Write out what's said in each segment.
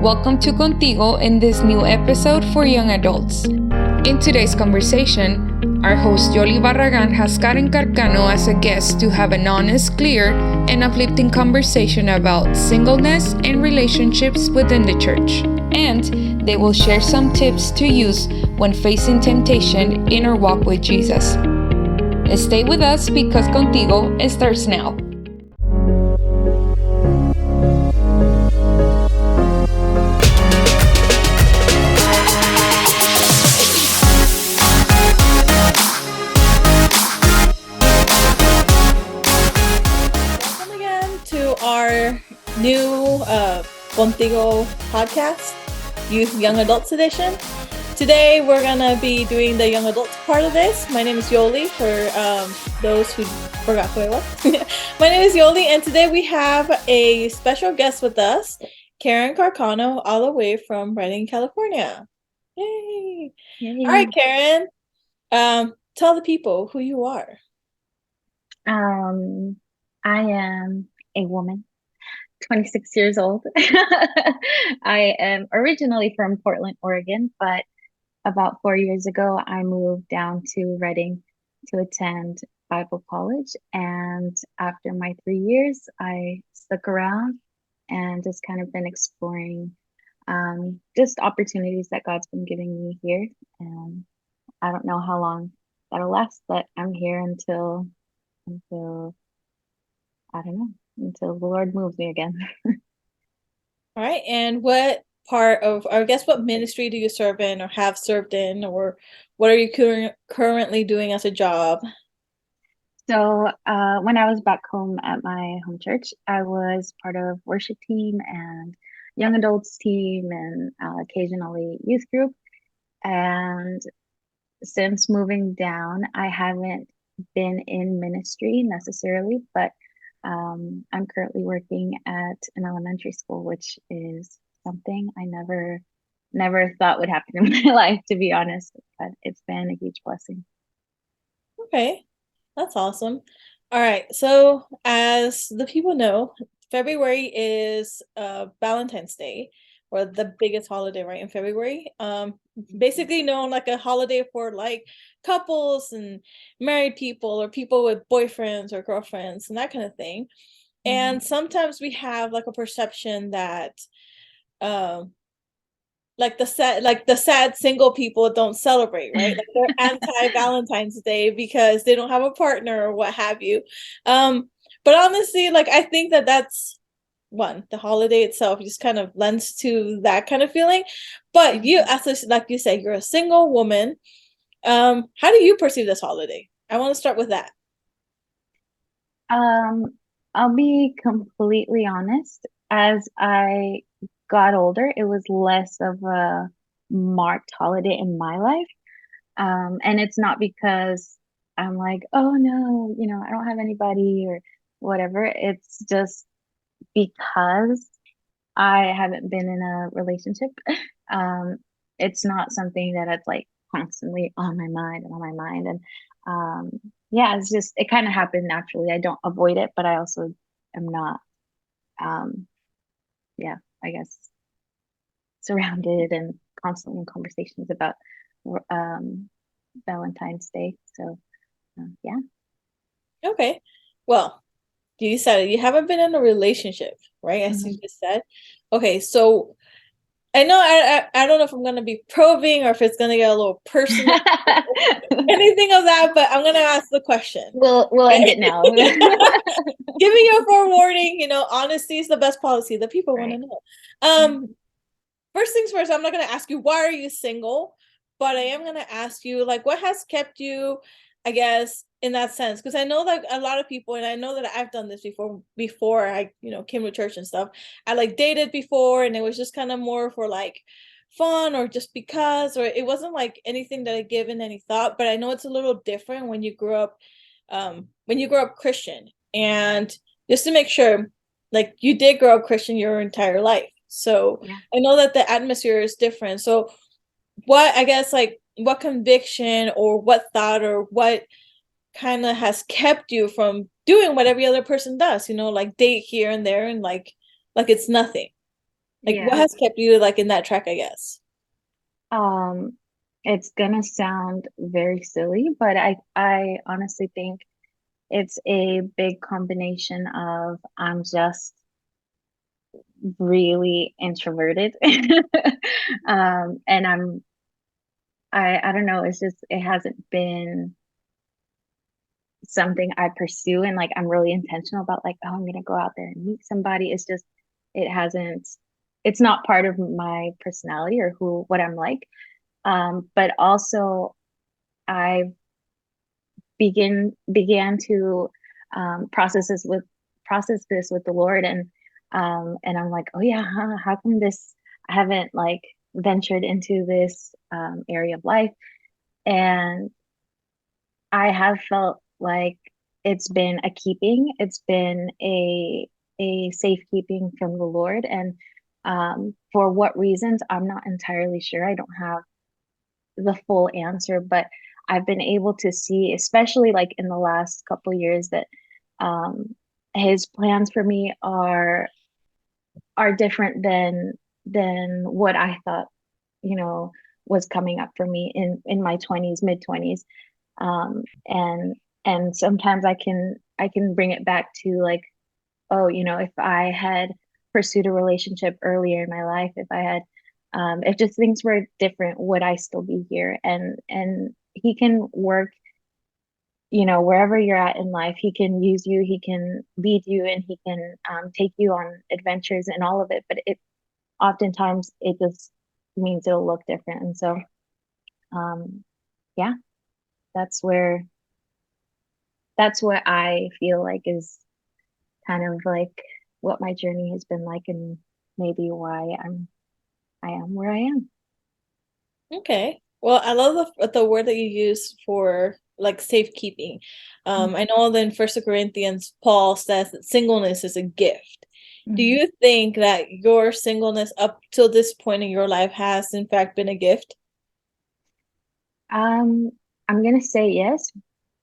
Welcome to Contigo in this new episode for young adults. In today's conversation, our host Yoli Barragan has Karen Carcano as a guest to have an honest, clear, and uplifting conversation about singleness and relationships within the church. And they will share some tips to use when facing temptation in our walk with Jesus. Stay with us because Contigo starts now. Our new Contigo podcast, Youth Young Adults Edition. Today we're gonna be doing the young adults part of this. My name is Yoli, for those who forgot who I was. My name is Yoli, and today we have a special guest with us, Karen Carcano, all the way from Redding, California. Yay! All right, Karen, tell the people who you are. I am a woman, 26 years old. I am originally from Portland, Oregon, but about 4 years ago, I moved down to Redding to attend Bible college. And after my 3 years, I stuck around and just kind of been exploring just opportunities that God's been giving me here. And I don't know how long that'll last, but I'm here until I don't know, until the Lord moves me again. All right. And what part of, or I guess, what ministry do you serve in or have served in, or what are you currently doing as a job? So when I was back home at my home church, I was part of worship team and young adults team and occasionally youth group. And since moving down, I haven't been in ministry necessarily, but I'm currently working at an elementary school, which is something I never thought would happen in my life, to be honest, but it's been a huge blessing. Okay, that's awesome. All right, so as the people know, February is Valentine's Day, or the biggest holiday, right, in February. Basically known like a holiday for like couples and married people or people with boyfriends or girlfriends and that kind of thing. And sometimes we have like a perception that like the sad single people don't celebrate, right? Like they're anti-Valentine's Day because they don't have a partner or what have you. But honestly, like I think that that's one, the holiday itself just kind of lends to that kind of feeling. But you, as like you say, you're a single woman. How do you perceive this holiday? I want to start with that. I'll be completely honest. As I got older, it was less of a marked holiday in my life. And it's not because I'm like, oh no, I don't have anybody or whatever. It's just because I haven't been in a relationship. It's not something that it's like constantly on my mind. And yeah, it kind of happened naturally. I don't avoid it, but I also am not, I guess, surrounded and constantly in conversations about Valentine's Day. So, yeah. Okay. Well, you said you haven't been in a relationship, right? As you just said. Okay, so I know I don't know if I'm gonna be probing or if it's gonna get a little personal, anything of that, but I'm gonna ask the question. We'll end it now. Giving you a forewarning, honesty is the best policy. The people want to know. First things first, I'm not gonna ask you why are you single, but I am gonna ask you like what has kept you, I guess, in that sense, because I know that a lot of people, and I know that I've done this before I came to church and stuff. I like dated before, and it was just kind of more for like fun or just because, or it wasn't like anything that I given any thought. But I know it's a little different when you grow up Christian, and just to make sure, like you did grow up Christian your entire life. So yeah. I know that the atmosphere is different. So what, I guess, like what conviction or what thought or what kind of has kept you from doing what every other person does, like date here and there and like it's nothing? Like what Yeah. has kept you like in that track, I guess? It's gonna sound very silly, but I honestly think it's a big combination of I'm just really introverted. And I don't know, it's just it hasn't been something I pursue and like I'm really intentional about like, oh, I'm gonna go out there and meet somebody. It's just it hasn't it's not part of my personality or who what I'm like. But also I began to process this with the Lord and I'm like, oh yeah, how come this I haven't like ventured into this area of life and I have felt like it's been a keeping, it's been a safekeeping from the Lord and for what reasons I'm not entirely sure. I don't have the full answer, but I've been able to see, especially like in the last couple years, that um, his plans for me are different than what I thought, you know, was coming up for me in my 20s, mid 20s. And sometimes I can bring it back to like, oh, if I had pursued a relationship earlier in my life, if just things were different, would I still be here? And he can work, wherever you're at in life. He can use you, he can lead you, and he can take you on adventures and all of it. But it oftentimes it just means it'll look different. And so, yeah, that's where that's what I feel like is kind of like what my journey has been like, and maybe why I am where I am. Okay. Well, I love the word that you use for like safekeeping. I know that in First Corinthians, Paul says that singleness is a gift. Do Mm-hmm. you think that your singleness up till this point in your life has in fact been a gift? Um, I'm gonna say yes,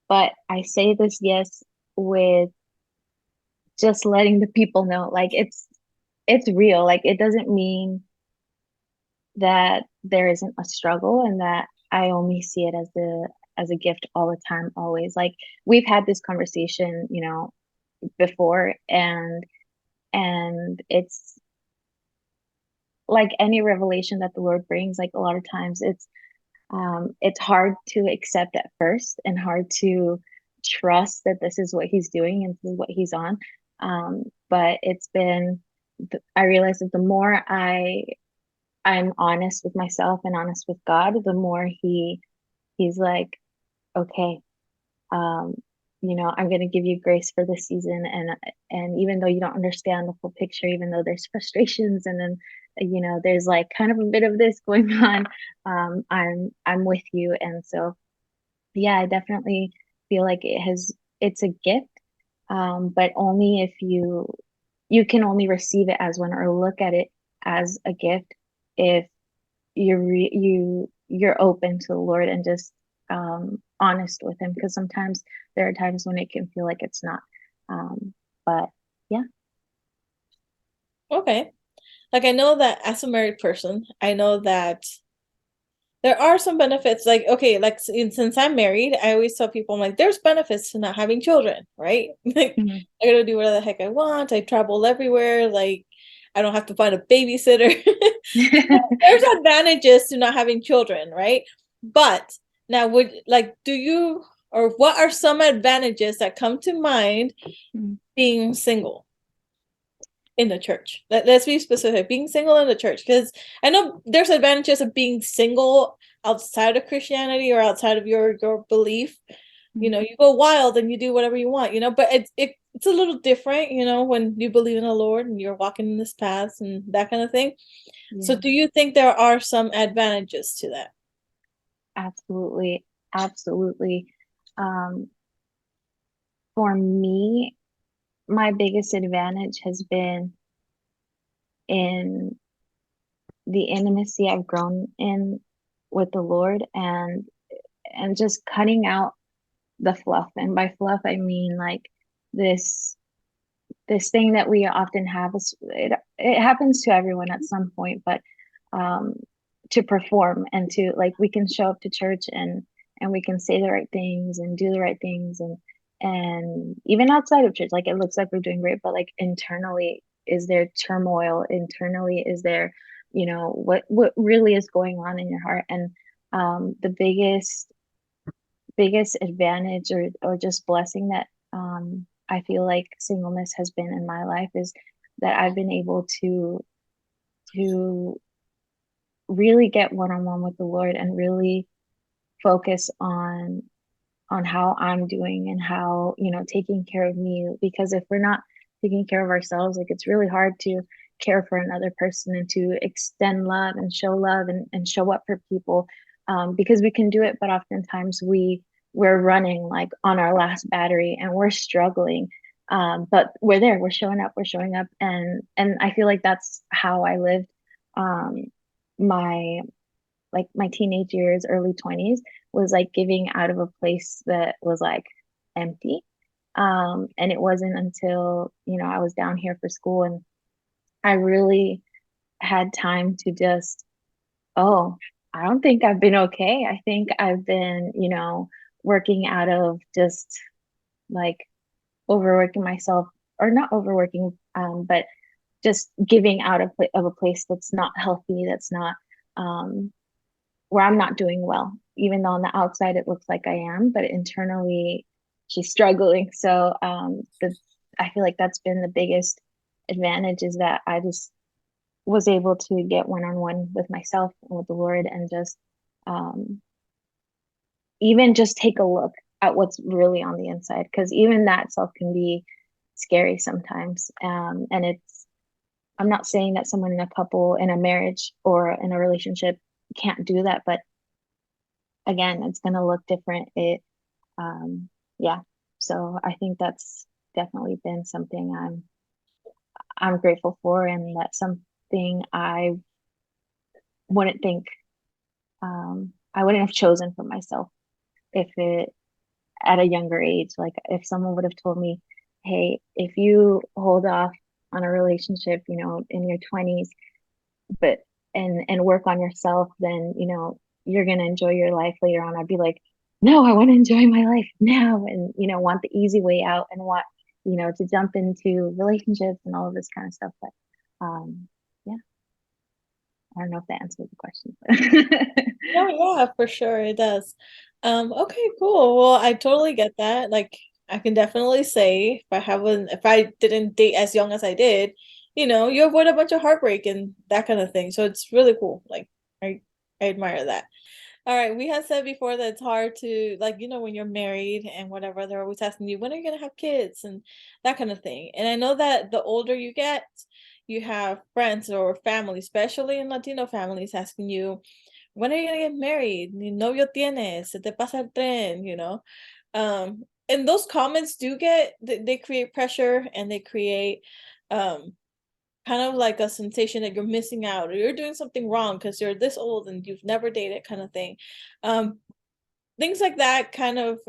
but I say this yes with just letting the people know, like it's real. Like it doesn't mean that there isn't a struggle and that I only see it as a gift all the time, always. Like we've had this conversation, before, and it's like any revelation that the Lord brings, like a lot of times it's hard to accept at first and hard to trust that this is what he's doing and this is what he's on. But I realize that the more I'm honest with myself and honest with God, the more he's like, okay, um, I'm going to give you grace for this season, and even though you don't understand the full picture, even though there's frustrations, and then there's like kind of a bit of this going on, I'm with you. And so yeah, I definitely feel like it's a gift, but only if you can only receive it as one or look at it as a gift if you're open to the Lord and just honest with him, because sometimes there are times when it can feel like it's not. But yeah. Okay. Like I know that as a married person, I know that there are some benefits. Like, okay, like since I'm married, I always tell people, I'm like, there's benefits to not having children, right? Like, Mhm. I gotta do whatever the heck I want. I travel everywhere. Like, I don't have to find a babysitter. There's advantages to not having children, right? But now, do you, or what are some advantages that come to mind Mhm. being single in the church? Let's be specific. Being single in the church, because I know there's advantages of being single outside of Christianity or outside of your belief. Mhm. You go wild and you do whatever you want. But it's a little different. When you believe in the Lord and you're walking in this path and that kind of thing. So, Yeah, do you think there are some advantages to that? absolutely. Absolutely. Um, for me, my biggest advantage has been in the intimacy I've grown in with the Lord, and just cutting out the fluff. And by fluff I mean like this this thing that we often have is it happens to everyone at some point, but to perform and to like we can show up to church and we can say the right things and do the right things and even outside of church, like it looks like we're doing great, but like internally, is there turmoil? Internally, is there, what really is going on in your heart? And the biggest advantage or just blessing that I feel like singleness has been in my life is that I've been able to really get one-on-one with the Lord and really focus on how I'm doing and how, taking care of me. Because if we're not taking care of ourselves, like it's really hard to care for another person and to extend love and show love and show up for people, because we can do it, but oftentimes we're running like on our last battery and we're struggling. But we're showing up, and I feel like that's how I lived my my teenage years, early 20s, was like giving out of a place that was like empty. And it wasn't until, I was down here for school and I really had time to just, oh, I don't think I've been okay. I think I've been, working out of just like overworking myself, or not overworking, but just giving out of a place that's not healthy, that's not, where I'm not doing well, even though on the outside it looks like I am, but internally she's struggling. So I feel like that's been the biggest advantage, is that I just was able to get one-on-one with myself and with the Lord and just even just take a look at what's really on the inside, because even that self can be scary sometimes. And I'm not saying that someone in a couple, in a marriage or in a relationship can't do that, but again, it's going to look different. Yeah. So I think that's definitely been something I'm grateful for, and that's something I wouldn't think, I wouldn't have chosen for myself if it at a younger age. Like if someone would have told me, hey, if you hold off on a relationship, in your 20s, but and work on yourself, then you're gonna enjoy your life later on. I'd be like, no, I want to enjoy my life now, and want the easy way out, and want to jump into relationships and all of this kind of stuff. But yeah, I don't know if that answers the question. Oh yeah, for sure it does. Okay, cool. Well, I totally get that. Like I can definitely say if I didn't date as young as I did, you avoid a bunch of heartbreak and that kind of thing. So it's really cool. Like I admire that. All right, we had said before that it's hard to, like, when you're married and whatever, they're always asking you, when are you gonna have kids and that kind of thing. And I know that the older you get, you have friends or family, especially in Latino families, asking you, when are you gonna get married? Ni novio tienes, se te pasa el tren. And those comments they create pressure, and they create kind of like a sensation that you're missing out or you're doing something wrong because you're this old and you've never dated, kind of thing. Things like that kind of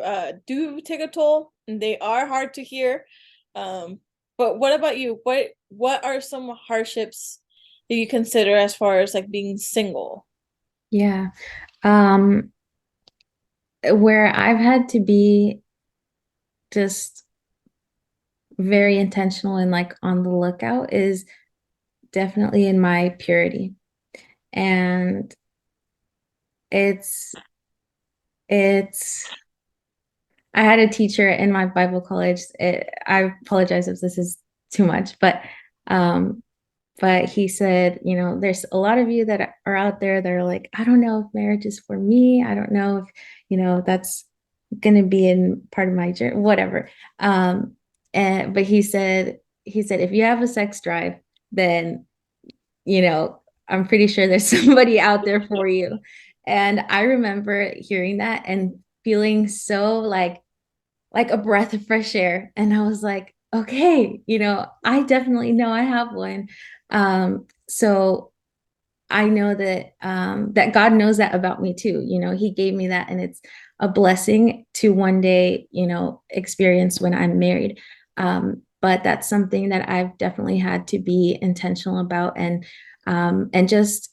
do take a toll, and they are hard to hear. But what about you? What are some hardships that you consider as far as like being single? Yeah. Where I've had to be just very intentional and like on the lookout is definitely in my purity. And it's I had a teacher in my Bible college. I apologize if this is too much, but he said, there's a lot of you that are out there that are like, I don't know if marriage is for me. I don't know if, that's going to be in part of my journey, whatever. But he said, if you have a sex drive, then, I'm pretty sure there's somebody out there for you. And I remember hearing that and feeling so like a breath of fresh air. And I was like, okay, I definitely know I have one. So I know that God knows that about me too. He gave me that, and it's a blessing to one day, experience when I'm married. but that's something that I've definitely had to be intentional about, and just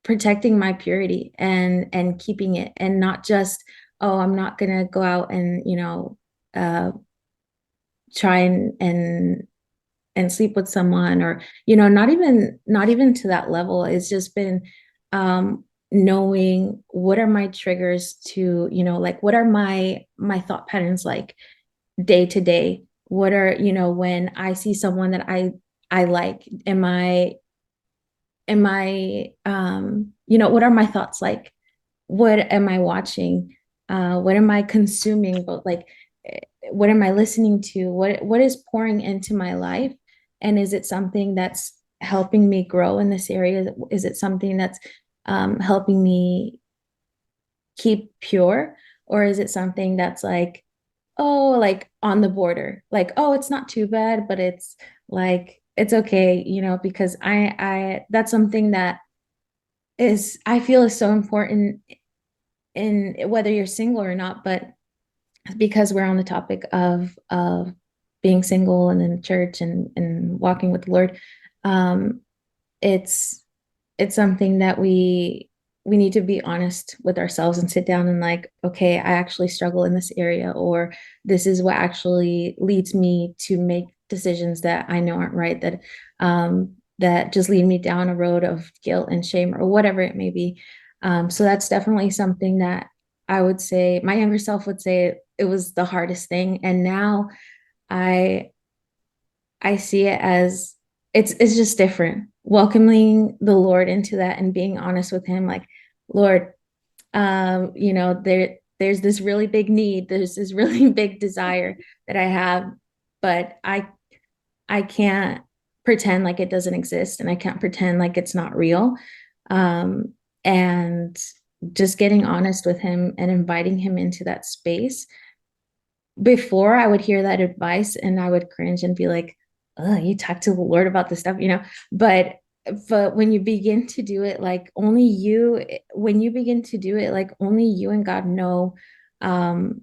protecting my purity and keeping it, and not just, oh, I'm not gonna go out and try and sleep with someone, or not even to that level. It's just been knowing what are my triggers to, like, what are my thought patterns like day to day. What are, when I see someone that I like, what are my thoughts like? What am I watching? What am I consuming? But like, what am I listening to? What is pouring into my life? And is it something that's helping me grow in this area? Is it something that's helping me keep pure? Or is it something that's like, oh, like on the border, like, oh, it's not too bad, but it's like, it's okay, because that's something that I feel is so important in whether you're single or not. But because we're on the topic of being single and in church and walking with the Lord, um, it's something that we need to be honest with ourselves and sit down and like, okay, I actually struggle in this area, or this is what actually leads me to make decisions that I know aren't right, that just lead me down a road of guilt and shame, or whatever it may be. So that's definitely something that I would say my younger self would say it was the hardest thing. And now I I see it as it's just different. Welcoming the Lord into that and being honest with him, like, Lord, there's this really big need, there's this really big desire that I have, but I can't pretend like it doesn't exist, and I can't pretend like it's not real. And just getting honest with him and inviting him into that space. Before, I would hear that advice and I would cringe and be like, oh, you talk to the Lord about this stuff, but when you begin to do it, like, only you, when you begin to do it, like, only you and God know um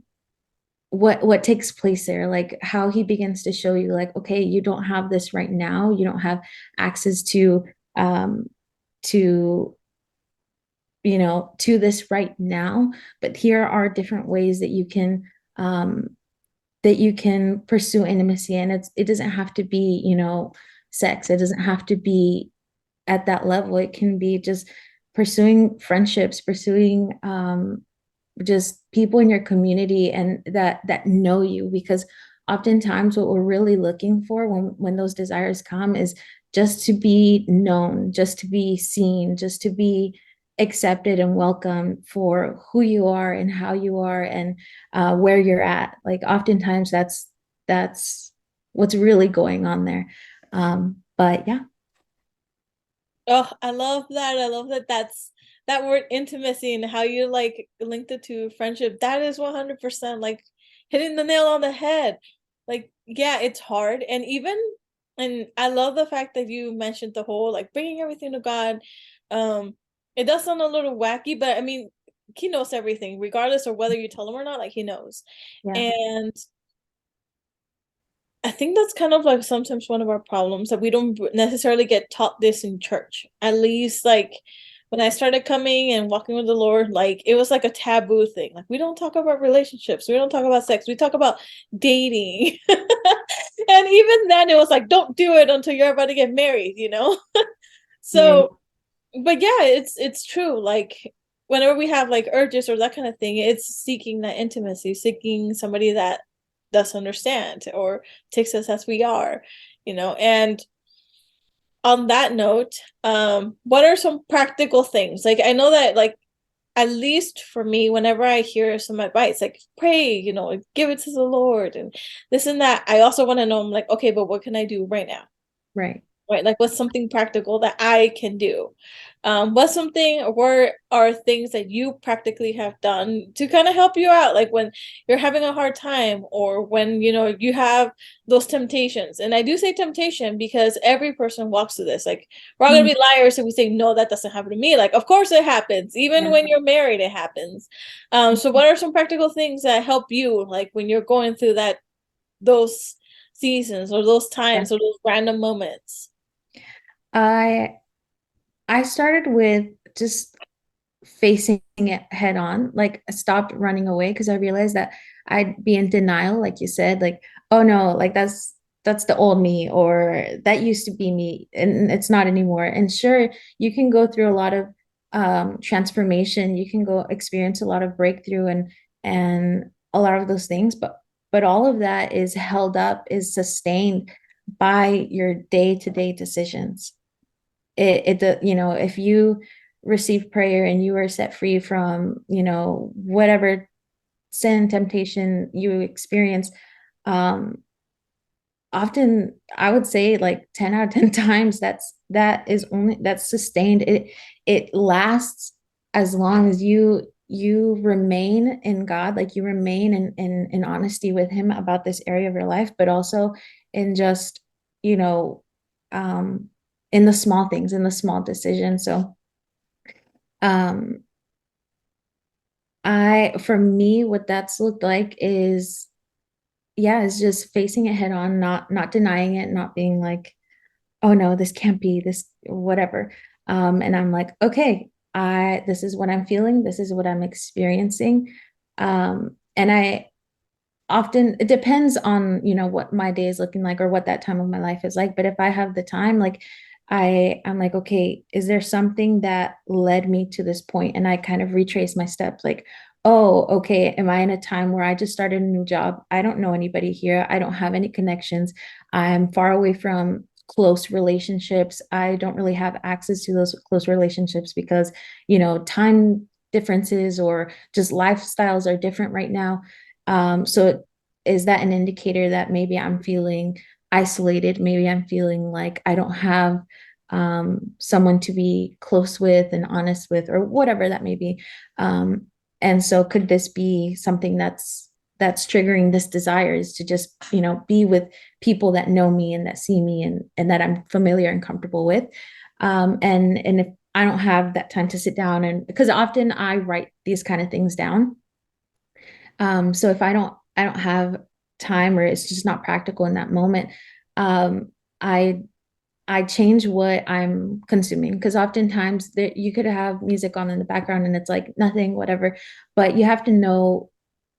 what takes place there, like how he begins to show you, like, okay, you don't have this right now, you don't have access to to this right now, but here are different ways um that you can pursue intimacy. And it doesn't have to be, sex. It doesn't have to be at that level. It can be just pursuing friendships, pursuing just people in your community and that know you. Because oftentimes what we're really looking for when those desires come is just to be known, just to be seen, just to be accepted and welcome for who you are and how you are, and where you're at. Like, oftentimes that's what's really going on there. But yeah. Oh, I love that. I love that that word intimacy and how you like linked it to friendship. That is 100% like hitting the nail on the head. Like, yeah, it's hard. And I love the fact that you mentioned the whole like bringing everything to God. It does sound a little wacky, but I mean, he knows everything, regardless of whether you tell him or not, like he knows. Yeah. And I think that's kind of like sometimes one of our problems, that we don't necessarily get taught this in church. At least like when I started coming and walking with the Lord, like it was like a taboo thing. Like, we don't talk about relationships, we don't talk about sex, we talk about dating. And even then it was like, don't do it until you're about to get married. So but yeah, it's true. Like, whenever we have like urges or that kind of thing, it's seeking that intimacy, seeking somebody that does understand or takes us as we are. And on that note, what are some practical things? Like, I know that, like, at least for me, whenever I hear some advice, like pray, give it to the Lord and this and that, I also want to know, I'm like, okay, but what can I do right now? Right. Right, like what's something practical that I can do? What's something, or are things that you practically have done to kind of help you out, like when you're having a hard time, or when you have those temptations? And I do say temptation because every person walks through this. Like, we're all gonna be liars if we say no, that doesn't happen to me. Like, of course it happens. Even when you're married, it happens. So what are some practical things that help you, like when you're going through those seasons or those times or those random moments? I started with just facing it head on. Like I stopped running away because I realized that I'd be in denial, like you said, like, oh no, like that's the old me, or that used to be me and it's not anymore. And sure, you can go through a lot of transformation, you can go experience a lot of breakthrough and a lot of those things, but all of that is held up, is sustained by your day-to-day decisions. You know, if you receive prayer and you are set free from, you know, whatever sin, temptation you experience, um often I would say like 10 out of 10 times that's sustained. It lasts as long as you remain in God, like you remain in honesty with him about this area of your life, but also in just, you know, um in the small things, in the small decisions. So um for me, what that's looked like is, yeah, is just facing it head on, not denying it, not being like, oh no, this can't be this, whatever. And I'm like, okay, this is what I'm feeling, this is what I'm experiencing. And I often, it depends on, you know, what my day is looking like or what that time of my life is like. But if I have the time, like I'm like, okay, is there something that led me to this point? And I kind of retrace my steps, like, oh, okay, am I in a time where I just started a new job? I don't know anybody here, I don't have any connections, I'm far away from close relationships, I don't really have access to those close relationships because, you know, time differences or just lifestyles are different right now. So is that an indicator that maybe I'm feeling isolated? Maybe I'm feeling like I don't have someone to be close with and honest with, or whatever that may be. And so could this be something that's triggering this desire, is to just, you know, be with people that know me and that see me and that I'm familiar and comfortable with. And if I don't have that time to sit down, and because often I write these kind of things down, so if I don't have time, or it's just not practical in that moment, um, I I change what I'm consuming, because oftentimes you could have music on in the background and it's like nothing, whatever, but you have to know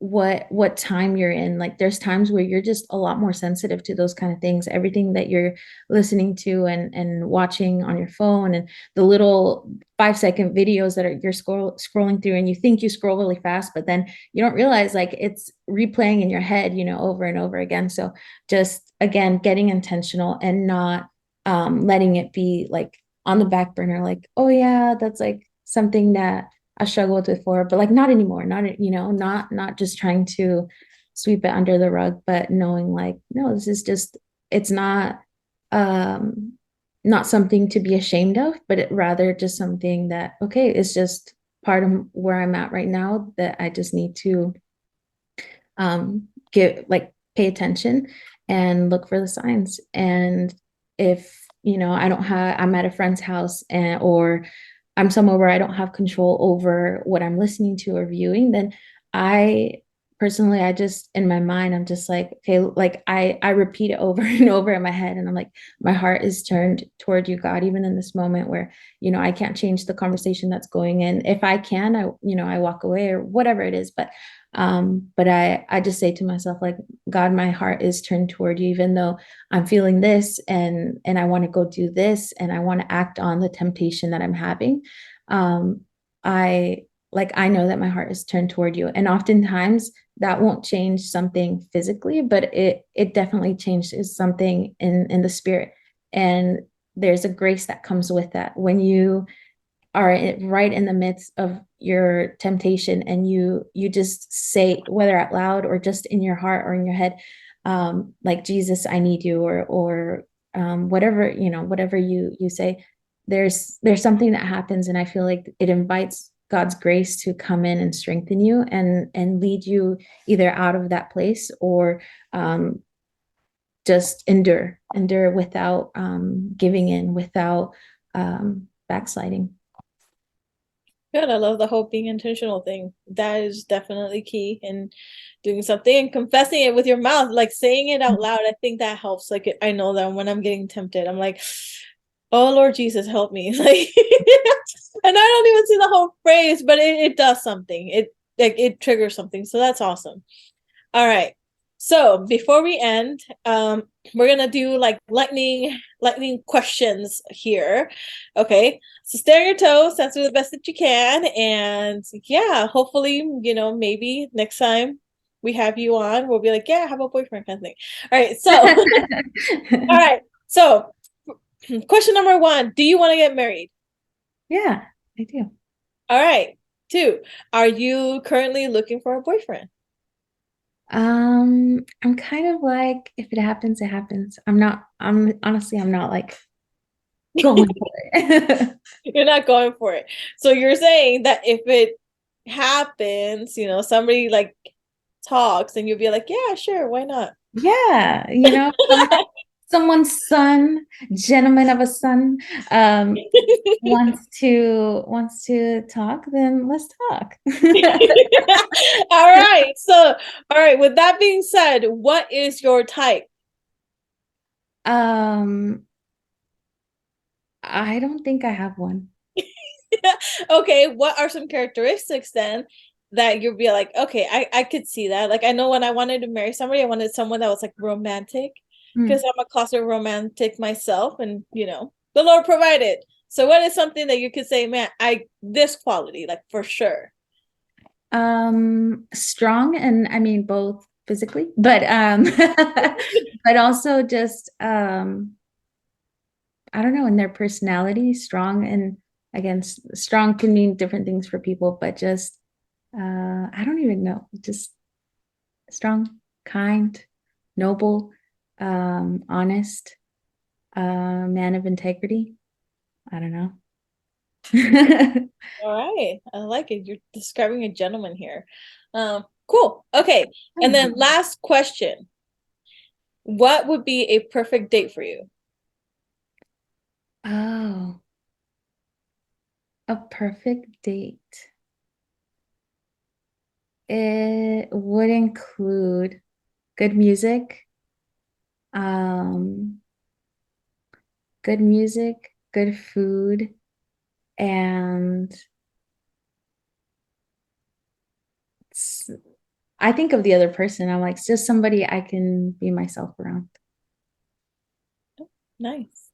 what time you're in. Like there's times where you're just a lot more sensitive to those kind of things, everything that you're listening to and watching on your phone, and the little 5-second videos that you're scrolling through, and you think you scroll really fast, but then you don't realize like it's replaying in your head, you know, over and over again. So just again, getting intentional and not letting it be like on the back burner, like, oh yeah, that's like something that I struggled with before, but like not anymore, not, you know, not just trying to sweep it under the rug, but knowing like, no, this is just, it's um not something to be ashamed of, but rather just something that, okay, it's just part of where I'm at right now, that I just need to get like pay attention and look for the signs. And if, you know, I don't have, I'm at a friend's house, or I'm somewhere where I don't have control over what I'm listening to or viewing, then I personally, I just, in my mind, I'm just like, okay, like I repeat it over and over in my head, and I'm like, my heart is turned toward you, God, even in this moment where, you know, I can't change the conversation that's going in. If I can, you know, I walk away or whatever it is, but I just say to myself, like, God, my heart is turned toward you, even though I'm feeling this, and I want to go do this, and I want to act on the temptation that I'm having. I I know that my heart is turned toward you, and oftentimes that won't change something physically, but it definitely changes something in the spirit. And there's a grace that comes with that when you are right in the midst of your temptation, and you just say, whether out loud or just in your heart or in your head, like, Jesus, I need you, or whatever, you know, whatever you say, there's something that happens, and I feel like it invites God's grace to come in and strengthen you and lead you either out of that place, or just endure without giving in, without backsliding. Good. I love the whole being intentional thing. That is definitely key in doing something and confessing it with your mouth, like saying it out loud. I think that helps. Like I know that when I'm getting tempted, I'm like, oh Lord Jesus, help me. Like and I don't even see the whole phrase, but it does something. It triggers something. So that's awesome. All right. So before we end, we're gonna do like lightning questions here. Okay. So stay on your toes, answer the best that you can, and yeah, hopefully, maybe next time we have you on, we'll be like, yeah, I have a boyfriend kind of thing. All right. So all right. So question number 1, do you want to get married? Yeah, I do. All right. 2, are you currently looking for a boyfriend? I'm kind of like, if it happens, it happens. I'm not like going for it. You're not going for it. So you're saying that if it happens, somebody like talks and you'll be like, yeah, sure, why not? Yeah, someone's son, gentleman of a son, wants to talk, then let's talk. All right. So, all right, with that being said, what is your type? I don't think I have one. Okay, what are some characteristics then that you'll be like, okay, I could see that. Like I know when I wanted to marry somebody, I wanted someone that was like romantic because I'm a closet romantic myself, and the Lord provided. So what is something that you could say, man, this quality, like for sure? Strong, and I mean both physically, but but also just I don't know, in their personality, strong. And again, strong can mean different things for people, but just I don't even know, just strong, kind, noble, honest, man of integrity. I don't know. All right, I like it. You're describing a gentleman here. Cool. Okay, and then last question: what would be a perfect date for you? Oh, a perfect date. It would include good music, um, good food, and I think of the other person. I'm like, it's just somebody I can be myself around. Nice.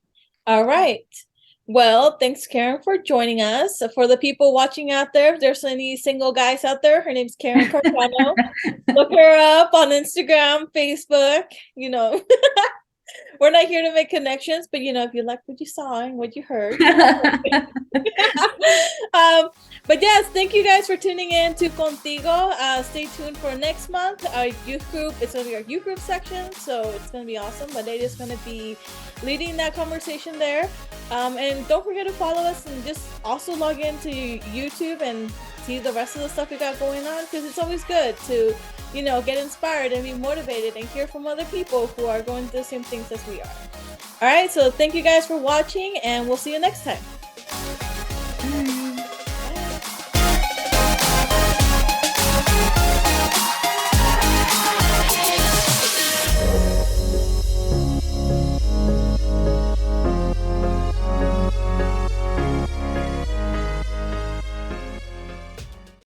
All right. Well, thanks, Karen, for joining us. For the people watching out there, if there's any single guys out there, her name's Karen Carcano. Look her up on Instagram, Facebook. We're not here to make connections, but if you like what you saw and what you heard. But yes, thank you guys for tuning in to Contigo. Stay tuned for next month. Our youth group, it's going to be our youth group section, so it's going to be awesome. But they're just going to be leading that conversation there. And don't forget to follow us, and just also log into YouTube and see the rest of the stuff we got going on, because it's always good to get inspired and be motivated and hear from other people who are going through the same things as we are. All right, so thank you guys for watching, and we'll see you next time.